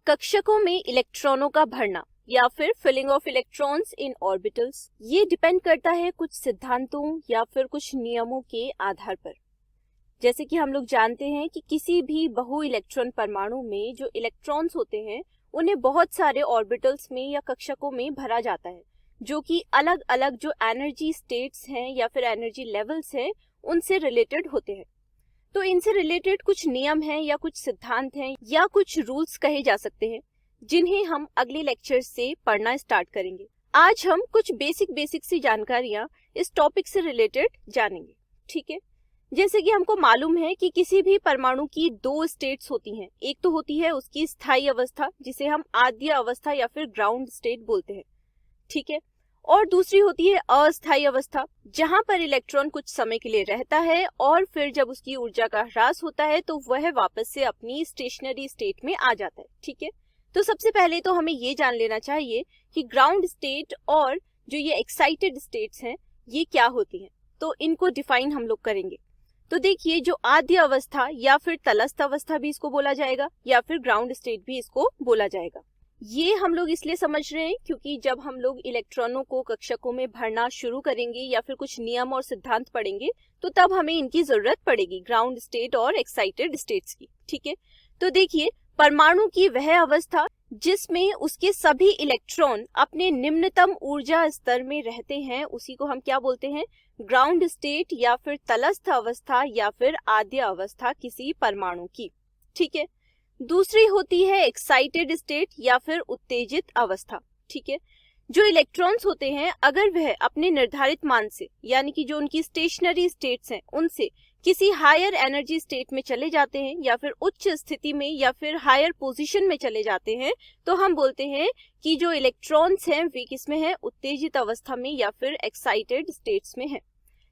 कक्षकों में इलेक्ट्रॉनों का भरना या फिर filling of electrons in orbitals, ये डिपेंड करता है कुछ सिद्धांतों या फिर कुछ नियमों के आधार पर। जैसे कि हम लोग जानते हैं कि किसी भी बहु इलेक्ट्रॉन परमाणु में जो इलेक्ट्रॉन्स होते हैं उन्हें बहुत सारे ऑर्बिटल्स में या कक्षकों में भरा जाता है, जो कि अलग अलग जो एनर्जी स्टेट्स हैं या फिर एनर्जी लेवल्स हैं उनसे रिलेटेड होते हैं। तो इनसे रिलेटेड कुछ नियम हैं या कुछ सिद्धांत हैं या कुछ रूल्स कहे जा सकते हैं, जिन्हें हम अगले लेक्चर से पढ़ना स्टार्ट करेंगे। आज हम कुछ बेसिक सी जानकारियां इस टॉपिक से रिलेटेड जानेंगे। ठीक है, जैसे कि हमको मालूम है कि किसी भी परमाणु की दो स्टेट्स होती हैं। एक तो होती है उसकी स्थायी अवस्था, जिसे हम आद्य अवस्था या फिर ग्राउंड स्टेट बोलते हैं। ठीक है, और दूसरी होती है अस्थायी अवस्था, जहां पर इलेक्ट्रॉन कुछ समय के लिए रहता है और फिर जब उसकी ऊर्जा का ह्रास होता है तो वह वापस से अपनी स्टेशनरी स्टेट में आ जाता है। ठीक है, तो सबसे पहले तो हमें ये जान लेना चाहिए कि ग्राउंड स्टेट और जो ये एक्साइटेड स्टेट्स हैं ये क्या होती हैं। तो इनको डिफाइन हम लोग करेंगे। तो देखिए, जो आद्य अवस्था या फिर तलस्थ अवस्था भी इसको बोला जाएगा या फिर ग्राउंड स्टेट भी इसको बोला जाएगा। ये हम लोग इसलिए समझ रहे हैं क्योंकि जब हम लोग इलेक्ट्रॉनों को कक्षकों में भरना शुरू करेंगे या फिर कुछ नियम और सिद्धांत पढ़ेंगे तो तब हमें इनकी जरूरत पड़ेगी, ग्राउंड स्टेट और एक्साइटेड स्टेट्स की। ठीक है, तो देखिए, परमाणु की वह अवस्था जिसमें उसके सभी इलेक्ट्रॉन अपने निम्नतम ऊर्जा स्तर में रहते हैं, उसी को हम क्या बोलते हैं, ग्राउंड स्टेट या फिर तलस्थ अवस्था या फिर आद्य अवस्था किसी परमाणु की। ठीक है, दूसरी होती है एक्साइटेड स्टेट या फिर उत्तेजित अवस्था। ठीक है, जो इलेक्ट्रॉन्स होते हैं अगर वह अपने निर्धारित मान से, यानी कि जो उनकी स्टेशनरी स्टेट्स हैं, उनसे किसी हायर एनर्जी स्टेट में चले जाते हैं या फिर उच्च स्थिति में या फिर हायर पोजीशन में चले जाते हैं, तो हम बोलते हैं कि जो इलेक्ट्रॉन्स हैं वे किसमें हैं, उत्तेजित अवस्था में या फिर एक्साइटेड स्टेट्स में हैं।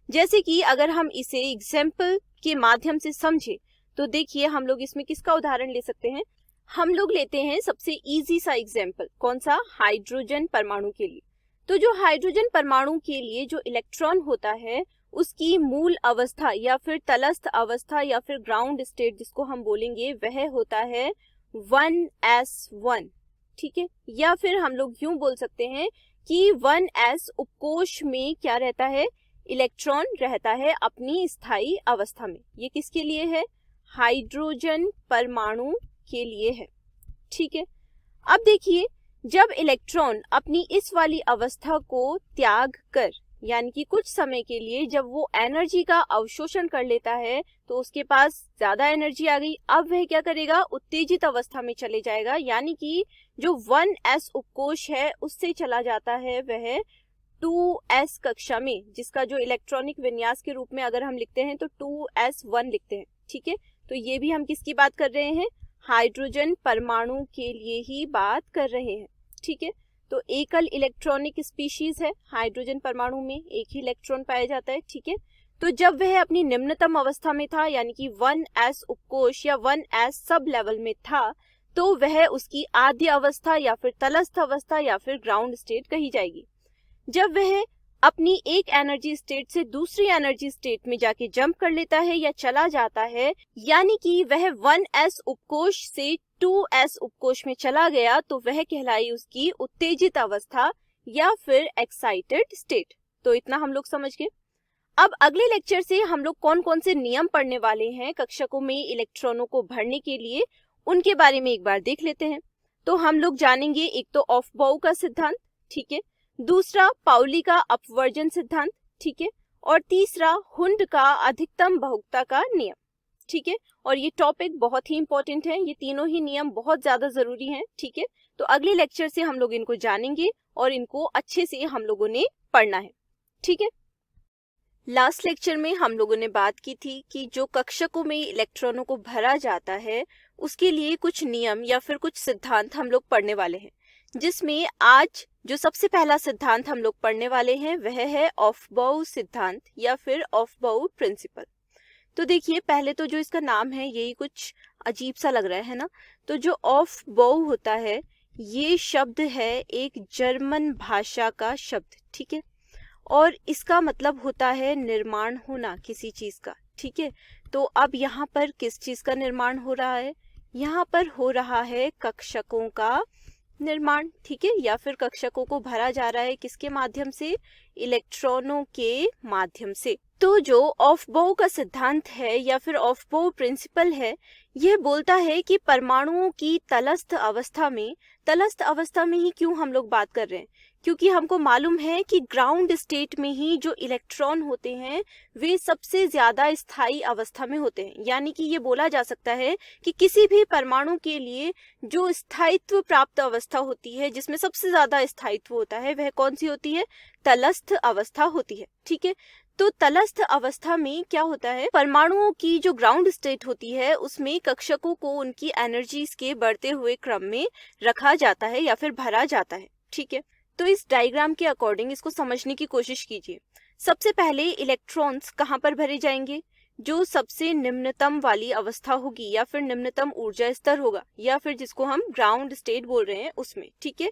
जैसे कि अगर हम इसे एग्जाम्पल के माध्यम से समझे तो देखिए, हम लोग इसमें किसका उदाहरण ले सकते हैं। हम लोग लेते हैं सबसे इजी सा एग्जाम्पल, कौन सा, हाइड्रोजन परमाणु के लिए। तो जो हाइड्रोजन परमाणु के लिए जो इलेक्ट्रॉन होता है उसकी मूल अवस्था या फिर तलस्थ अवस्था या फिर ग्राउंड स्टेट जिसको हम बोलेंगे वह होता है 1s1। ठीक है, या फिर हम लोग यूं बोल सकते हैं कि 1s उपकोश में क्या रहता है, इलेक्ट्रॉन रहता है अपनी स्थायी अवस्था में। ये किसके लिए है, हाइड्रोजन परमाणु के लिए है। ठीक है, अब देखिए, जब इलेक्ट्रॉन अपनी इस वाली अवस्था को त्याग कर, यानी कि कुछ समय के लिए जब वो एनर्जी का अवशोषण कर लेता है तो उसके पास ज्यादा एनर्जी आ गई। अब वह क्या करेगा, उत्तेजित अवस्था में चले जाएगा, यानी कि जो 1s उपकोश है उससे चला जाता है वह 2s कक्षा में, जिसका जो इलेक्ट्रॉनिक विन्यास के रूप में अगर हम लिखते हैं तो 2s1 लिखते हैं। ठीक है, तो ये भी हम किसकी बात कर रहे हैं, हाइड्रोजन परमाणु के लिए ही बात कर रहे हैं। ठीक है, तो एकल इलेक्ट्रॉनिक स्पीशीज है, हाइड्रोजन परमाणु में एक ही इलेक्ट्रॉन पाया जाता है। ठीक है, तो जब वह अपनी निम्नतम अवस्था में था, यानी कि 1s उपकोश या 1s सब लेवल में था, तो वह उसकी आद्य अवस्था या फिर तलस्थ अवस्था या फिर ग्राउंड स्टेट कही जाएगी। जब वह अपनी एक एनर्जी स्टेट से दूसरी एनर्जी स्टेट में जाके जंप कर लेता है या चला जाता है, यानी कि वह 1s उपकोश से 2s उपकोश में चला गया, तो वह कहलाई उसकी उत्तेजित अवस्था या फिर एक्साइटेड स्टेट। तो इतना हम लोग समझ गए। अब अगले लेक्चर से हम लोग कौन कौन से नियम पढ़ने वाले हैं कक्षकों में इलेक्ट्रॉनों को भरने के लिए, उनके बारे में एक बार देख लेते हैं। तो हम लोग जानेंगे एक तो ऑफ-बाउ का सिद्धांत। ठीक है, दूसरा पाउली का अपवर्जन सिद्धांत। ठीक है, और तीसरा हुंड का अधिकतम बहुलकता का नियम। ठीक है, और ये टॉपिक बहुत ही इंपॉर्टेंट है, ये तीनों ही नियम बहुत ज्यादा जरूरी हैं। ठीक है, तो अगले लेक्चर से हम लोग इनको जानेंगे और इनको अच्छे से हम लोगों ने पढ़ना है। ठीक है, लास्ट लेक्चर में हम लोगों ने बात की थी कि जो कक्षकों में इलेक्ट्रॉनों को भरा जाता है उसके लिए कुछ नियम या फिर कुछ सिद्धांत हम लोग पढ़ने वाले हैं, जिसमें आज जो सबसे पहला सिद्धांत हम लोग पढ़ने वाले हैं वह है ऑफ-बाउ सिद्धांत या फिर ऑफ-बाउ प्रिंसिपल। तो देखिए, पहले तो जो इसका नाम है यही कुछ अजीब सा लग रहा है ना। तो जो ऑफ-बाउ होता है ये शब्द है एक जर्मन भाषा का शब्द। ठीक है, और इसका मतलब होता है निर्माण होना किसी चीज का। ठीक है, तो अब यहाँ पर किस चीज का निर्माण हो रहा है, यहाँ पर हो रहा है कक्षकों का निर्माण, ठीक है, या फिर कक्षकों को भरा जा रहा है किसके माध्यम से, इलेक्ट्रॉनों के माध्यम से। तो जो ऑफ-बाउ का सिद्धांत है या फिर ऑफ-बाउ प्रिंसिपल है, यह बोलता है कि परमाणुओं की तलस्थ अवस्था में ही क्यों हम लोग बात कर रहे हैं, क्योंकि हमको मालूम है कि ग्राउंड स्टेट में ही जो इलेक्ट्रॉन होते हैं वे सबसे ज्यादा स्थायी अवस्था में होते हैं। यानी कि ये बोला जा सकता है कि किसी भी परमाणु के लिए जो स्थायित्व प्राप्त अवस्था होती है, जिसमें सबसे ज्यादा स्थायित्व होता है, वह कौन सी होती है, तलस्थ अवस्था होती है, ठीक है। तो तलस्थ अवस्था में क्या होता है, परमाणुओं की जो ग्राउंड स्टेट होती है उसमें कक्षकों को उनकी एनर्जीज के बढ़ते हुए क्रम में रखा जाता है या फिर भरा जाता है, ठीक है। तो इस डायग्राम के अकॉर्डिंग इसको समझने की कोशिश कीजिए। सबसे पहले इलेक्ट्रॉन्स कहाँ पर भरे जाएंगे, जो सबसे निम्नतम वाली अवस्था होगी या फिर निम्नतम ऊर्जा स्तर होगा, या फिर जिसको हम ग्राउंड स्टेट बोल रहे हैं उसमें, ठीक है,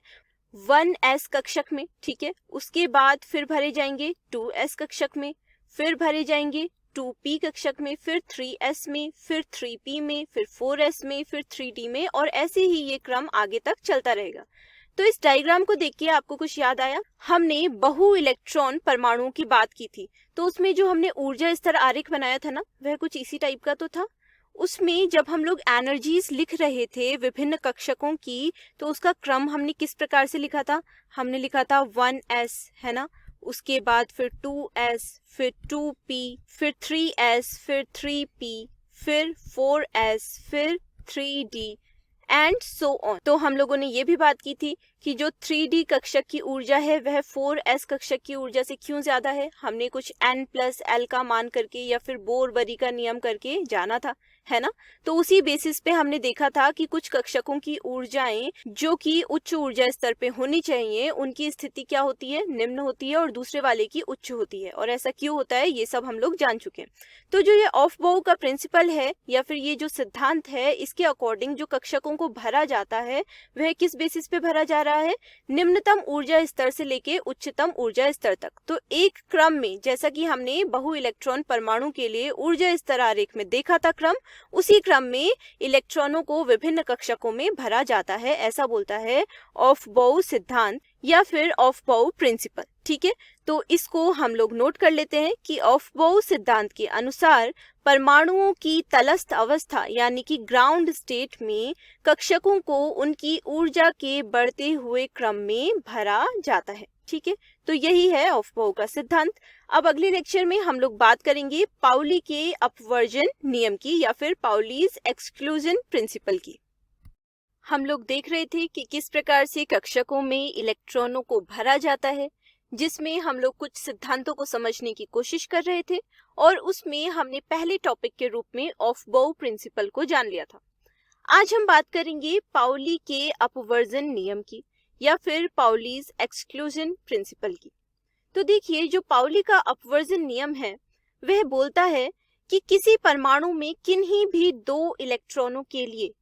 1s कक्षक में, ठीक है। उसके बाद फिर भरे जाएंगे 2s कक्षक में, फिर भरे जाएंगे 2p कक्षक में, फिर 3s में, फिर 3p में, फिर 4s में, फिर 3d में, और ऐसे ही ये क्रम आगे तक चलता रहेगा। तो इस डायग्राम को देख के आपको कुछ याद आया, हमने बहु इलेक्ट्रॉन परमाणुओं की बात की थी, तो उसमें जो हमने ऊर्जा स्तर आरेख बनाया था ना, वह कुछ इसी टाइप का तो था। उसमें जब हम लोग एनर्जीज लिख रहे थे विभिन्न कक्षकों की, तो उसका क्रम हमने किस प्रकार से लिखा था, हमने लिखा था 1s, है ना, उसके बाद फिर 2s, फिर 2p, फिर 3s, फिर 3p, फिर 4s, फिर 3d एंड सो ऑन। तो हम लोगों ने ये भी बात की थी कि जो 3d कक्षक की ऊर्जा है वह 4s कक्षक की ऊर्जा से क्यों ज्यादा है, हमने कुछ n+l का मान करके या फिर बोर-बरी का नियम करके जाना था, है ना। तो उसी बेसिस पे हमने देखा था कि कुछ कक्षकों की ऊर्जाएं जो कि उच्च ऊर्जा स्तर पे होनी चाहिए, उनकी स्थिति क्या होती है, निम्न होती है, और दूसरे वाले की उच्च होती है। और ऐसा क्यों होता है ये सब हम लोग जान चुके हैं। तो जो ये ऑफ-बाउ का प्रिंसिपल है या फिर ये जो सिद्धांत है, इसके अकॉर्डिंग जो कक्षकों को भरा जाता है वह किस बेसिस पे भरा जा रहा है, निम्नतम ऊर्जा स्तर से लेके उच्चतम ऊर्जा स्तर तक। तो एक क्रम में, जैसा कि हमने बहु इलेक्ट्रॉन परमाणु के लिए ऊर्जा स्तर आरेख में देखा था क्रम, उसी क्रम में इलेक्ट्रॉनों को विभिन्न कक्षकों में भरा जाता है, ऐसा बोलता है ऑफ-बाउ सिद्धांत या फिर ऑफ-बाउ प्रिंसिपल, ठीक है। तो इसको हम लोग नोट कर लेते हैं कि ऑफ-बाउ सिद्धांत के अनुसार परमाणुओं की तलस्थ अवस्था यानी कि ग्राउंड स्टेट में कक्षकों को उनकी ऊर्जा के बढ़ते हुए क्रम में भरा जाता है, ठीक है। तो यही है ऑफ-बाउ का सिद्धांत। अब अगले लेक्चर में हम लोग बात करेंगे पाउली के अपवर्जन नियम की या फिर पाउलीज एक्सक्लूजन प्रिंसिपल की। हम लोग देख रहे थे कि किस प्रकार से कक्षकों में इलेक्ट्रॉनों को भरा जाता है, जिसमें हम लोग कुछ सिद्धांतों को समझने की कोशिश कर रहे थे, और उसमें हमने पहले टॉपिक के रूप में ऑफ-बाउ प्रिंसिपल को जान लिया था। आज हम बात करेंगे पाउली के अपवर्जन नियम की या फिर पाउलीज एक्सक्लूजन प्रिंसिपल की। तो देखिए, जो पाउली का अपवर्जन नियम है वह बोलता है कि किसी परमाणु में किन्हीं भी दो इलेक्ट्रॉनों के लिए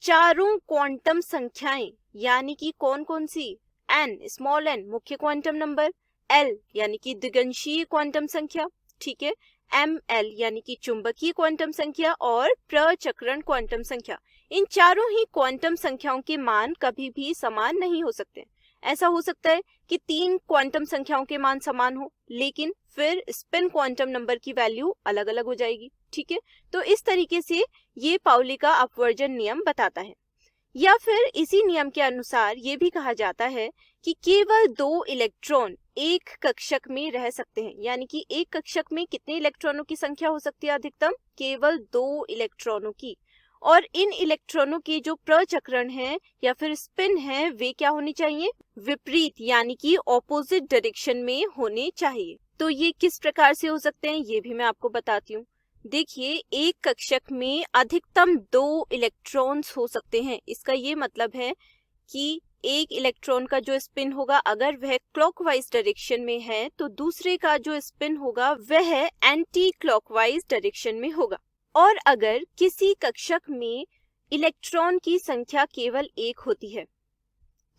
चारों क्वांटम संख्याएं, यानी कि कौन कौन सी, n स्मॉल n मुख्य क्वांटम नंबर, l यानी कि द्विगंशीय क्वांटम संख्या, ठीक है, ml यानी कि चुंबकीय क्वांटम संख्या, और प्रचक्रण क्वांटम संख्या, इन चारों ही क्वांटम संख्याओं के मान कभी भी समान नहीं हो सकते। ऐसा हो सकता है कि 3 क्वांटम संख्याओं के मान समान हो, लेकिन फिर स्पिन क्वांटम नंबर की वैल्यू अलग अलग हो जाएगी, ठीक है। तो इस तरीके से ये पाउली का अपवर्जन नियम बताता है। या फिर इसी नियम के अनुसार ये भी कहा जाता है कि केवल 2 इलेक्ट्रॉन एक कक्षक में रह सकते हैं, यानी कि एक कक्षक में कितने इलेक्ट्रॉनों की संख्या हो सकती है अधिकतम, केवल 2 इलेक्ट्रॉनों की। और इन इलेक्ट्रॉनों के जो प्रचक्रण है या फिर स्पिन है वे क्या होनी चाहिए, विपरीत यानी कि ऑपोजिट डायरेक्शन में होने चाहिए। तो ये किस प्रकार से हो सकते हैं ये भी मैं आपको बताती हूँ। देखिए, एक कक्षक में अधिकतम 2 इलेक्ट्रॉन्स हो सकते हैं। इसका ये मतलब है कि एक इलेक्ट्रॉन का जो स्पिन होगा अगर वह क्लॉकवाइज डायरेक्शन में है, तो दूसरे का जो स्पिन होगा वह एंटी क्लॉकवाइज डायरेक्शन में होगा। और अगर किसी कक्षक में इलेक्ट्रॉन की संख्या केवल 1 होती है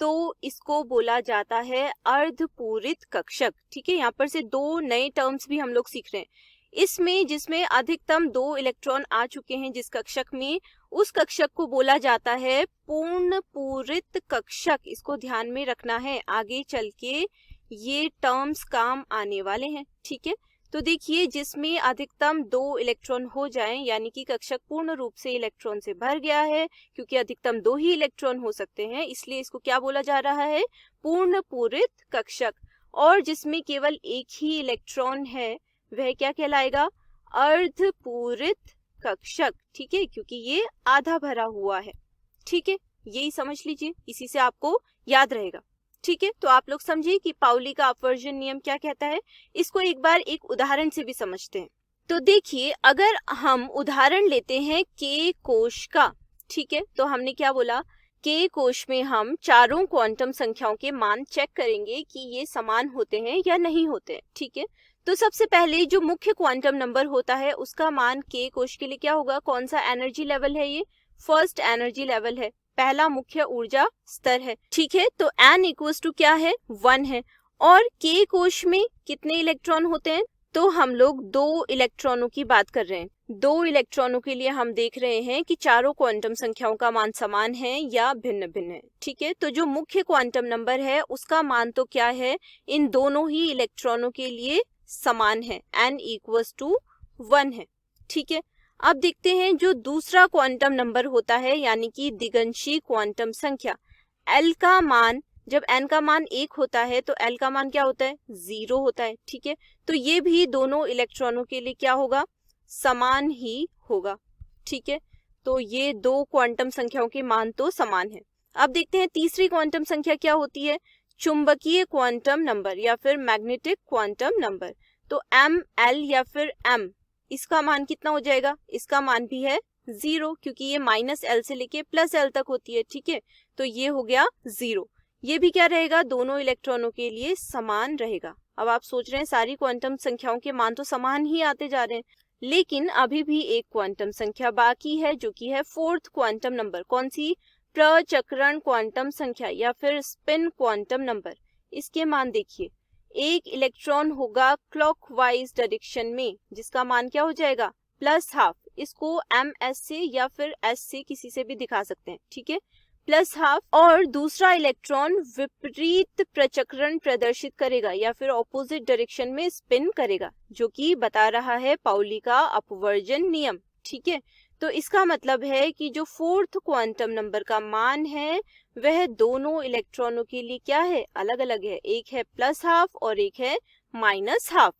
तो इसको बोला जाता है अर्धपूरित कक्षक, ठीक है। यहाँ पर से 2 नए टर्म्स भी हम लोग सीख रहे हैं। इसमें जिसमें अधिकतम 2 इलेक्ट्रॉन आ चुके हैं जिस कक्षक में, उस कक्षक को बोला जाता है पूर्ण पूरित कक्षक। इसको ध्यान में रखना है, आगे चल के ये टर्म्स काम आने वाले हैं, ठीक है। तो देखिए, जिसमें अधिकतम 2 इलेक्ट्रॉन हो जाएं, यानी कि कक्षक पूर्ण रूप से इलेक्ट्रॉन से भर गया है, क्योंकि अधिकतम 2 ही इलेक्ट्रॉन हो सकते हैं, इसलिए इसको क्या बोला जा रहा है, पूर्ण पूरित कक्षक। और जिसमें केवल एक ही इलेक्ट्रॉन है वह क्या कहलाएगा, अर्धपूरित कक्षक, ठीक है, क्योंकि ये आधा भरा हुआ है, ठीक है। यही समझ लीजिए, इसी से आपको याद रहेगा, ठीक है। तो आप लोग समझिए कि पाउली का अपवर्जन नियम क्या कहता है। इसको एक बार एक उदाहरण से भी समझते हैं। तो देखिए, अगर हम उदाहरण लेते हैं के कोश का, ठीक है, तो हमने क्या बोला, के कोश में हम चारों क्वांटम संख्याओं के मान चेक करेंगे कि ये समान होते हैं या नहीं होते हैं, ठीक है। तो सबसे पहले जो मुख्य क्वांटम नंबर होता है उसका मान के कोश के लिए क्या होगा, कौन सा एनर्जी लेवल है, ये फर्स्ट एनर्जी लेवल है, पहला मुख्य ऊर्जा स्तर है, ठीक है। तो n इक्वल्स टू क्या है, 1 है। और के कोश में कितने इलेक्ट्रॉन होते हैं, तो हम लोग 2 इलेक्ट्रॉनों की बात कर रहे हैं। 2 इलेक्ट्रॉनों के लिए हम देख रहे हैं कि चारों क्वांटम संख्याओं का मान समान है या भिन्न भिन्न है, ठीक है। तो जो मुख्य क्वांटम नंबर है उसका मान तो क्या है, इन दोनों ही इलेक्ट्रॉनों के लिए समान है, n इक्वल्स टू 1 है, ठीक है। अब देखते हैं जो दूसरा क्वांटम नंबर होता है, यानी कि दिगंशी क्वांटम संख्या, L का मान, जब n का मान 1 होता है तो L का मान क्या होता है, 0 होता है, ठीक है। तो ये भी दोनों इलेक्ट्रॉनों के लिए क्या होगा, समान ही होगा, ठीक है। तो ये 2 क्वांटम संख्याओं के मान तो समान है। अब देखते हैं तीसरी क्वांटम संख्या क्या होती है, चुंबकीय क्वांटम नंबर या फिर मैग्नेटिक क्वांटम नंबर। तो m, l या फिर m, इसका मान कितना हो जाएगा, इसका मान भी है 0, क्योंकि ये -l से लेके +l तक होती है, ठीक है। तो ये हो गया 0। ये भी क्या रहेगा, दोनों इलेक्ट्रॉनों के लिए समान रहेगा। अब आप सोच रहे हैं सारी क्वांटम संख्याओं के मान तो समान ही आते जा रहे हैं, लेकिन अभी भी एक क्वांटम संख्या बाकी है जो कि है 4th क्वांटम नंबर। कौन सी, प्रचक्रण क्वांटम संख्या या फिर स्पिन क्वांटम नंबर। इसके मान देखिए, एक इलेक्ट्रॉन होगा क्लॉकवाइज डायरेक्शन में, जिसका मान क्या हो जाएगा, +12। इसको ms से या फिर s से किसी से भी दिखा सकते हैं, ठीक है, +12। और दूसरा इलेक्ट्रॉन विपरीत प्रचक्रण प्रदर्शित करेगा या फिर ऑपोजिट डायरेक्शन में स्पिन करेगा, जो कि बता रहा है पाउली का अपवर्जन नियम, ठीक है। तो इसका मतलब है कि जो 4th क्वांटम नंबर का मान है वह दोनों इलेक्ट्रॉनों के लिए क्या है, अलग अलग है, एक है +12 और एक है -12।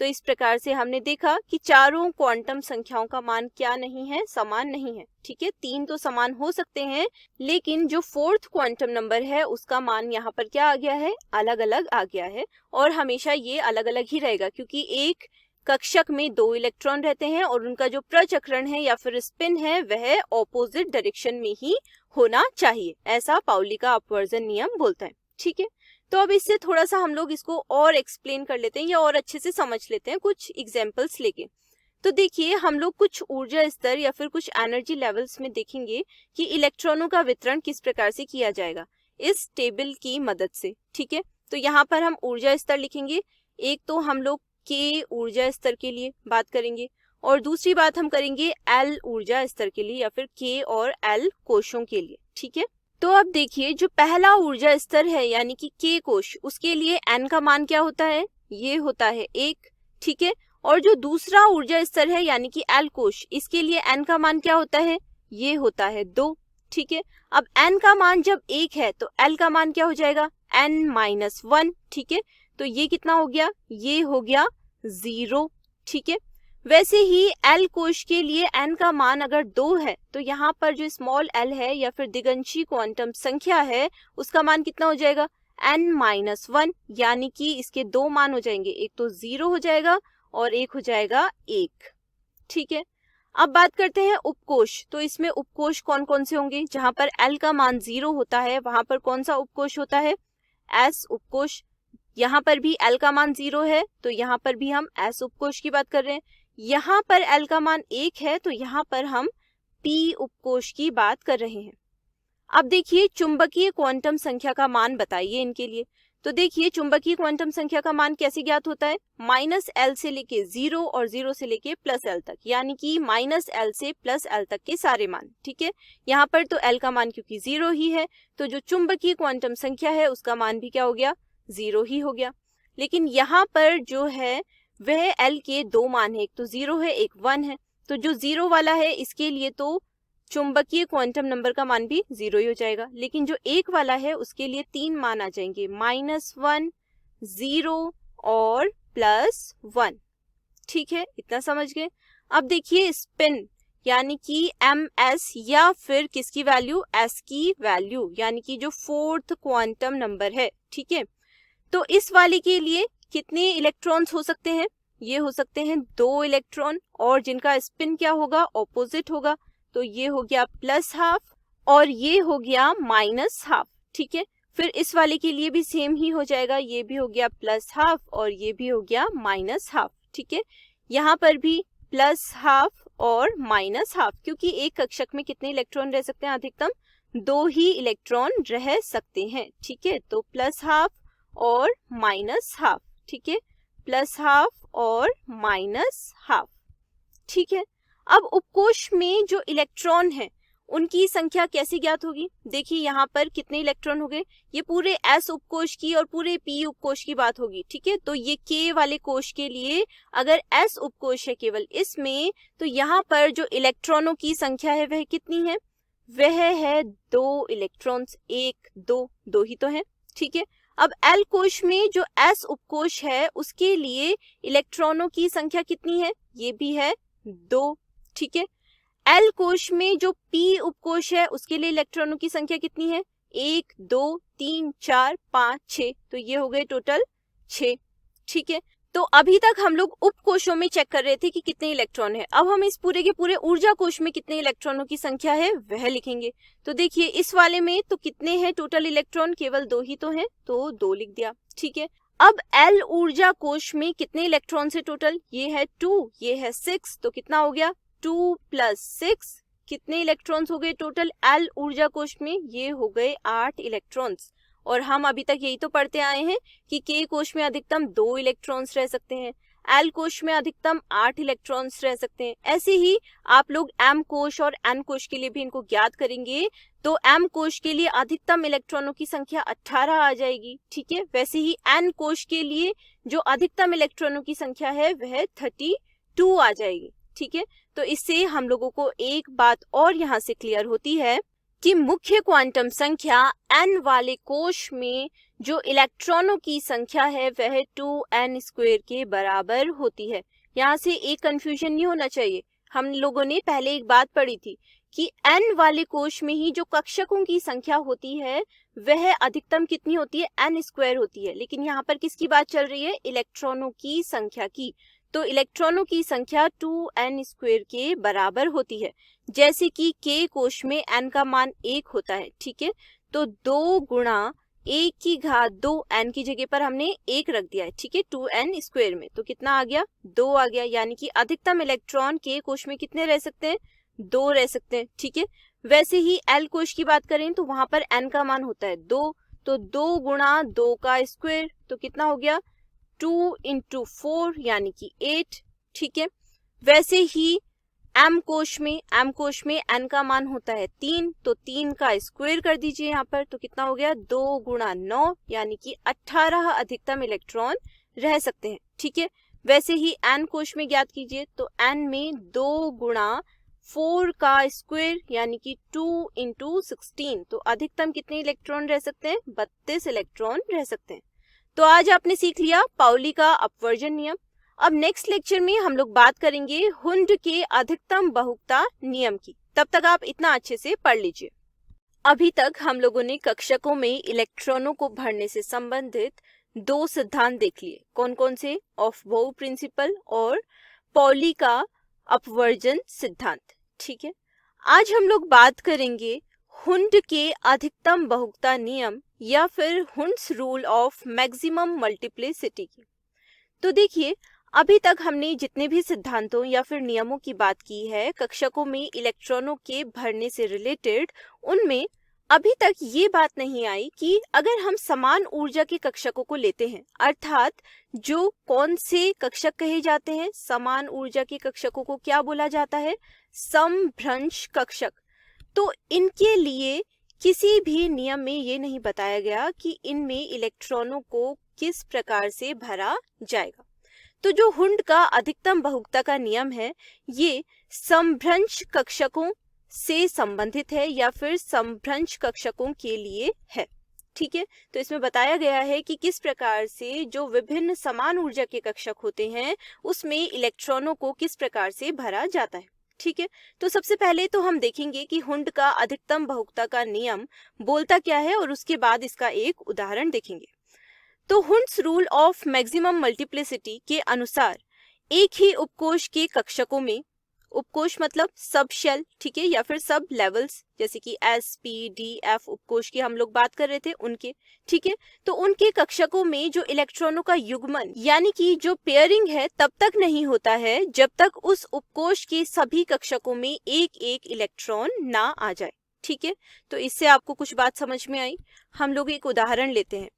तो इस प्रकार से हमने देखा कि चारों क्वांटम संख्याओं का मान क्या नहीं है, समान नहीं है, ठीक है। 3 तो समान हो सकते हैं, लेकिन जो 4th क्वांटम नंबर है उसका मान यहाँ पर क्या आ गया है, अलग अलग आ गया है। और हमेशा ये अलग अलग ही रहेगा, क्योंकि एक कक्षक में 2 इलेक्ट्रॉन रहते हैं और उनका जो प्रचक्रण है या फिर स्पिन है वह ऑपोजिट डायरेक्शन में ही होना चाहिए, ऐसा पाउली का अपवर्जन नियम बोलता है, ठीक है। तो अब इससे थोड़ा सा हम लोग इसको और एक्सप्लेन कर लेते हैं या और अच्छे से समझ लेते हैं कुछ एग्जांपल्स लेके। तो देखिए, हम लोग कुछ ऊर्जा स्तर या फिर कुछ एनर्जी लेवल्स में देखेंगे कि इलेक्ट्रॉनों का वितरण किस प्रकार से किया जाएगा इस टेबल की मदद से, ठीक है। तो यहाँ पर हम ऊर्जा स्तर लिखेंगे। एक तो हम लोग के ऊर्जा स्तर के लिए बात करेंगे और दूसरी बात हम करेंगे एल ऊर्जा स्तर के लिए या फिर के और एल कोशों के लिए, ठीक है। तो अब देखिए, जो पहला ऊर्जा स्तर है यानी कि के कोश, उसके लिए एन का मान क्या होता है, ये होता है 1, ठीक है। और जो दूसरा ऊर्जा स्तर है यानी कि एल कोश, इसके लिए एन का मान क्या होता है, ये होता है 2, ठीक है। अब एन का मान जब 1 है तो एल का मान क्या हो जाएगा, n-1, ठीक है। तो ये कितना हो गया, ये हो गया 0, ठीक है। वैसे ही एल कोश के लिए n का मान अगर 2 है तो यहाँ पर जो स्मॉल l है या फिर दिगंशी क्वांटम संख्या है उसका मान कितना हो जाएगा, n-1, यानी कि इसके 2 मान हो जाएंगे, एक तो 0 हो जाएगा और एक हो जाएगा 1, ठीक है। अब बात करते हैं उपकोश। तो इसमें उपकोश कौन कौन से होंगे, जहां पर l का मान 0 होता है वहां पर कौन सा उपकोश होता है, s उपकोश। यहाँ पर भी l का मान 0 है तो यहाँ पर भी हम s उपकोश की बात कर रहे हैं। यहाँ पर l का मान 1 है तो यहाँ पर हम p उपकोश की बात कर रहे हैं। अब देखिए, चुंबकीय क्वांटम संख्या का मान बताइए इनके लिए। तो देखिए चुंबकीय क्वांटम संख्या का मान कैसे ज्ञात होता है, -L से लेके 0 और 0 से लेके +L तक, यानी कि -L से +L तक के सारे मान। ठीक है, यहाँ पर तो L का मान क्योंकि 0 ही है, तो जो चुंबकीय क्वांटम संख्या है उसका मान भी क्या हो गया, 0 ही हो गया। लेकिन यहाँ पर जो है वह L के दो मान है, एक तो 0 है एक 1 है, तो जो 0 वाला है इसके लिए तो चुंबकीय क्वांटम नंबर का मान भी 0 ही हो जाएगा, लेकिन जो एक वाला है उसके लिए 3 मान आ जाएंगे, -1, 0 और +1। ठीक है, इतना समझ गए। अब देखिए स्पिन यानी कि ms या फिर किसकी वैल्यू, s की वैल्यू, यानी कि जो 4th क्वांटम नंबर है। ठीक है, तो इस वाले के लिए कितने इलेक्ट्रॉन्स हो सकते हैं, ये हो सकते हैं 2 इलेक्ट्रॉन, और जिनका स्पिन क्या होगा, ऑपोजिट होगा, तो ये हो गया +½ और ये हो गया -½ ठीक है, फिर इस वाले के लिए भी सेम ही हो जाएगा, ये भी हो गया +½ और ये भी हो गया -½ ठीक है, यहाँ पर भी +½ और -½ क्योंकि एक कक्षक में कितने इलेक्ट्रॉन रह सकते हैं, अधिकतम 2 ही इलेक्ट्रॉन रह सकते हैं। ठीक है, तो +½ और -½ ठीक है, +½ और -½ ठीक है। अब उपकोश में जो इलेक्ट्रॉन है उनकी संख्या कैसे ज्ञात होगी, देखिए यहाँ पर कितने इलेक्ट्रॉन हो गए, ये पूरे s उपकोश की और पूरे p उपकोश की बात होगी। ठीक है, तो ये k वाले कोश के लिए अगर s उपकोश है केवल इसमें, तो यहाँ पर जो इलेक्ट्रॉनों की संख्या है वह कितनी है, वह है 2 इलेक्ट्रॉन्स, 1 2 ही तो है। ठीक है, अब l कोश में जो s उपकोश है उसके लिए इलेक्ट्रॉनों की संख्या कितनी है, ये भी है 2। ठीक है, L कोश में जो P उपकोश है उसके लिए इलेक्ट्रॉनों की संख्या कितनी है, 1 2 3 4 5 6, तो ये हो गए टोटल 6। ठीक है, तो अभी तक हम लोग उपकोशों में चेक कर रहे थे कि कितने इलेक्ट्रॉन है, अब हम इस पूरे के पूरे ऊर्जा कोश में कितने इलेक्ट्रॉनों की संख्या है वह लिखेंगे। तो देखिए इस वाले में तो कितने हैं टोटल इलेक्ट्रॉन, केवल 2 ही तो हैं, तो 2 लिख दिया। ठीक है, अब L ऊर्जा कोश में कितने इलेक्ट्रॉन है टोटल, ये है 2 ये है 6, तो कितना हो गया 2 + 6, कितने इलेक्ट्रॉन्स हो गए टोटल L ऊर्जा कोश में, ये हो गए 8 इलेक्ट्रॉन्स। और हम अभी तक यही तो पढ़ते आए हैं कि K कोश में अधिकतम 2 इलेक्ट्रॉन्स रह सकते हैं, L कोश में अधिकतम 8 इलेक्ट्रॉन्स रह सकते हैं। ऐसे ही आप लोग M कोश और N कोश के लिए भी इनको ज्ञात करेंगे, तो M कोश के लिए अधिकतम इलेक्ट्रॉनों की संख्या 18 आ जाएगी। ठीक है, वैसे ही N कोश के लिए जो अधिकतम इलेक्ट्रॉनों की संख्या है वह 32 आ जाएगी। ठीक है, तो इससे हम लोगों को एक बात और यहाँ से क्लियर होती है कि मुख्य क्वांटम संख्या n वाले कोश में जो इलेक्ट्रॉनों की संख्या है वह 2n² के बराबर होती है। यहाँ से एक कंफ्यूजन नहीं होना चाहिए, हम लोगों ने पहले एक बात पढ़ी थी कि n वाले कोश में ही जो कक्षकों की संख्या होती है वह अधिकतम कितनी होती है, n² होती है, लेकिन यहाँ पर किसकी बात चल रही है, इलेक्ट्रॉनों की संख्या की, तो इलेक्ट्रॉनों की संख्या 2n² के बराबर होती है। जैसे कि K कोश में n का मान 1 होता है। ठीक है, तो 2 × 1⁻2 n की जगह पर हमने 1 रख दिया है। ठीक है, 2n² में, तो कितना आ गया, 2 आ गया, यानी कि अधिकतम इलेक्ट्रॉन K कोश में कितने रह सकते हैं, 2 रह सकते हैं। ठीक है, वैसे ही L कोश की बात करें तो वहां पर n का मान होता है 2, तो 2 × 2 का स्क्वायर, तो कितना हो गया 2 × 4 यानी कि 8। ठीक है, वैसे ही M कोश में n का मान होता है 3, तो 3 का स्क्वायर कर दीजिए यहाँ पर, तो कितना हो गया 2 × 9 यानी कि 18 अधिकतम इलेक्ट्रॉन रह सकते हैं। ठीक है, वैसे ही N कोश में ज्ञात कीजिए, तो N में 2 × 4 का स्क्वायर यानी कि 2 × 16, तो अधिकतम कितने इलेक्ट्रॉन रह सकते हैं, 32 इलेक्ट्रॉन रह सकते हैं। तो आज आपने सीख लिया पाउली का अपवर्जन नियम। अब नेक्स्ट लेक्चर में हम लोग बात करेंगे हुंड के अधिकतम बहुपता नियम की, तब तक आप इतना अच्छे से पढ़ लीजिए। अभी तक हम लोगों ने कक्षकों में इलेक्ट्रॉनों को भरने से संबंधित 2 सिद्धांत देख लिए, कौन कौन से, ऑफ बोउ प्रिंसिपल और पाउली का अपवर्जन सिद्धांत। ठीक है, आज हम लोग बात करेंगे हुंड के अधिकतम बहुपता नियम या फिर Hund's rule of maximum multiplicity की। तो देखिए अभी तक हमने जितने भी सिद्धांतों या फिर नियमों की बात की है कक्षकों में इलेक्ट्रॉनों के भरने से रिलेटेड, उनमें अभी तक ये बात नहीं आई कि अगर हम समान ऊर्जा के कक्षकों को लेते हैं, अर्थात जो कौन से कक्षक कहे जाते हैं, समान ऊर्जा के कक्षकों को क्या बोला जाता है, समभ्रंश कक्षक। तो इनके लिए किसी भी नियम में ये नहीं बताया गया कि इनमें इलेक्ट्रॉनों को किस प्रकार से भरा जाएगा। तो जो हुंड का अधिकतम बहुलकता का नियम है, ये समभ्रंश कक्षकों से संबंधित है या फिर समभ्रंश कक्षकों के लिए है। ठीक है, तो इसमें बताया गया है कि किस प्रकार से जो विभिन्न समान ऊर्जा के कक्षक होते हैं उसमें इलेक्ट्रॉनों को किस प्रकार से भरा जाता है। ठीक है, तो सबसे पहले तो हम देखेंगे कि हुंड का अधिकतम बहुलकता का नियम बोलता क्या है और उसके बाद इसका एक उदाहरण देखेंगे। तो Hund's rule of maximum multiplicity के अनुसार एक ही उपकोष के कक्षकों में, उपकोष मतलब सब शेल, ठीक है, या फिर सब लेवल्स, जैसे कि एस पी डी एफ उपकोष की हम लोग बात कर रहे थे उनके, ठीक है, तो उनके कक्षकों में जो इलेक्ट्रॉनों का युग्मन यानी कि जो पेयरिंग है तब तक नहीं होता है जब तक उस उपकोष के सभी कक्षकों में एक एक इलेक्ट्रॉन ना आ जाए। ठीक है, तो इससे आपको कुछ बात समझ में आई। हम लोग एक उदाहरण लेते हैं,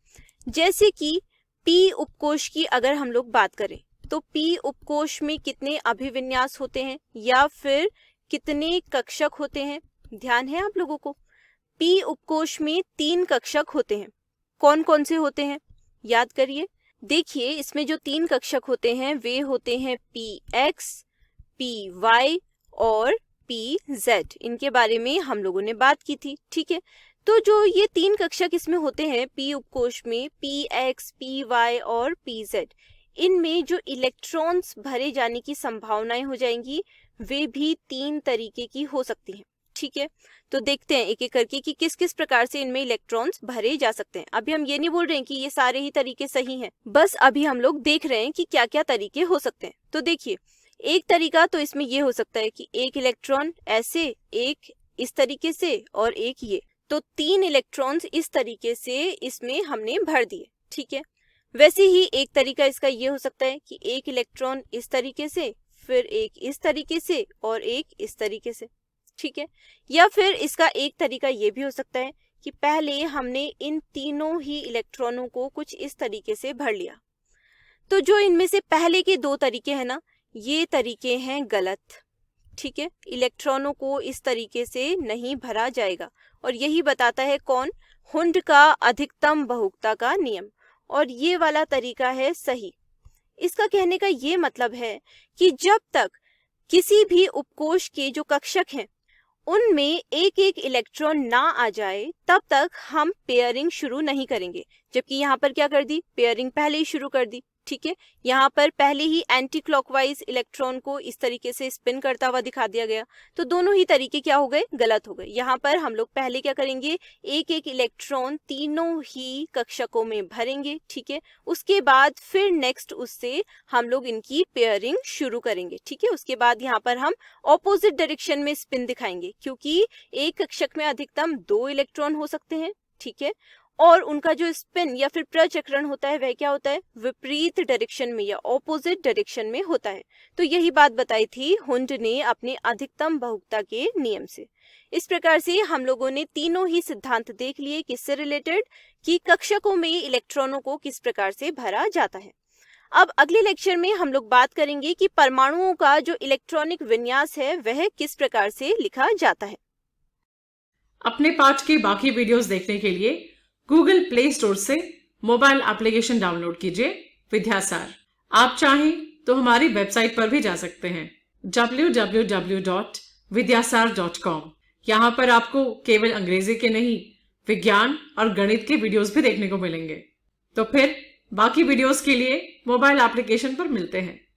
जैसे कि पी उपकोष की अगर हम लोग बात करें तो पी उपकोष में कितने अभिविन्यास होते हैं या फिर कितने कक्षक होते हैं, ध्यान है आप लोगों को। पी उपकोष में 3 कक्षक होते हैं। कौन कौन से होते हैं याद करिए। देखिए, इसमें जो 3 कक्षक होते हैं वे होते हैं पी एक्स, पी वाई और पी जेड। इनके बारे में हम लोगों ने बात की थी। ठीक है, तो जो ये 3 कक्षक इसमें होते हैं पी उपकोष में, पी एक्स, पी वाई और पी जेड, इनमें जो इलेक्ट्रॉन्स भरे जाने की संभावनाएं हो जाएंगी वे भी 3 तरीके की हो सकती हैं। ठीक है, तो देखते हैं एक एक करके कि किस किस प्रकार से इनमें इलेक्ट्रॉन्स भरे जा सकते हैं। अभी हम ये नहीं बोल रहे हैं कि ये सारे ही तरीके सही हैं, बस अभी हम लोग देख रहे हैं कि क्या क्या तरीके हो सकते हैं। तो देखिए, एक तरीका तो इसमें ये हो सकता है कि एक इलेक्ट्रॉन ऐसे, एक इस तरीके से और एक ये, तो 3 इलेक्ट्रॉन्स इस तरीके से इसमें हमने भर दिए। ठीक है, वैसे ही एक तरीका इसका ये हो सकता है कि एक इलेक्ट्रॉन इस तरीके से, फिर एक इस तरीके से और एक इस तरीके से। ठीक है, या फिर इसका एक तरीका ये भी हो सकता है कि पहले हमने इन तीनों ही इलेक्ट्रॉनों को कुछ इस तरीके से भर लिया। तो जो इनमें से पहले के 2 तरीके हैं ना, ये तरीके हैं गलत। ठीक है, इलेक्ट्रॉनों को इस तरीके से नहीं भरा जाएगा और यही बताता है कौन, हुंड का अधिकतम बहुलकता का नियम। और ये वाला तरीका है सही। इसका कहने का ये मतलब है कि जब तक किसी भी उपकोष के जो कक्षक हैं उनमें एक एक इलेक्ट्रॉन ना आ जाए तब तक हम पेयरिंग शुरू नहीं करेंगे। जबकि यहाँ पर क्या कर दी, पेयरिंग पहले ही शुरू कर दी। ठीक है, यहाँ पर पहले ही एंटी क्लॉकवाइज इलेक्ट्रॉन को इस तरीके से स्पिन करता हुआ दिखा दिया गया, तो दोनों ही तरीके क्या हो गए, गलत हो गए। यहाँ पर हम लोग पहले क्या करेंगे, एक एक इलेक्ट्रॉन तीनों ही कक्षकों में भरेंगे। ठीक है, उसके बाद फिर नेक्स्ट उससे हम लोग इनकी पेयरिंग शुरू करेंगे। ठीक है, उसके बाद यहाँ पर हम ऑपोजिट डायरेक्शन में स्पिन दिखाएंगे, क्योंकि एक कक्षक में अधिकतम 2 इलेक्ट्रॉन हो सकते हैं। ठीक है, और उनका जो स्पिन या फिर प्रचक्रण होता है वह क्या होता है, विपरीत डायरेक्शन में या ऑपोजिट डायरेक्शन में होता है। तो यही बात बताई थी हुंड ने अपने अधिकतम बहुलकता के नियम से। इस प्रकार से हम लोगों ने तीनों ही सिद्धांत देख लिए किससे रिलेटेड, कि कक्षकों में इलेक्ट्रॉनों को किस प्रकार से भरा जाता है। अब अगले लेक्चर में हम लोग बात करेंगे कि परमाणुओं का जो इलेक्ट्रॉनिक विन्यास है वह किस प्रकार से लिखा जाता है। अपने पाठ के बाकी वीडियोस देखने के लिए गूगल प्ले स्टोर से मोबाइल एप्लीकेशन डाउनलोड कीजिए विद्यासार। आप चाहें तो हमारी वेबसाइट पर भी जा सकते हैं www.vidyasar.com। यहाँ पर आपको केवल अंग्रेजी के नहीं, विज्ञान और गणित के वीडियोस भी देखने को मिलेंगे। तो फिर बाकी वीडियोस के लिए मोबाइल एप्लीकेशन पर मिलते हैं।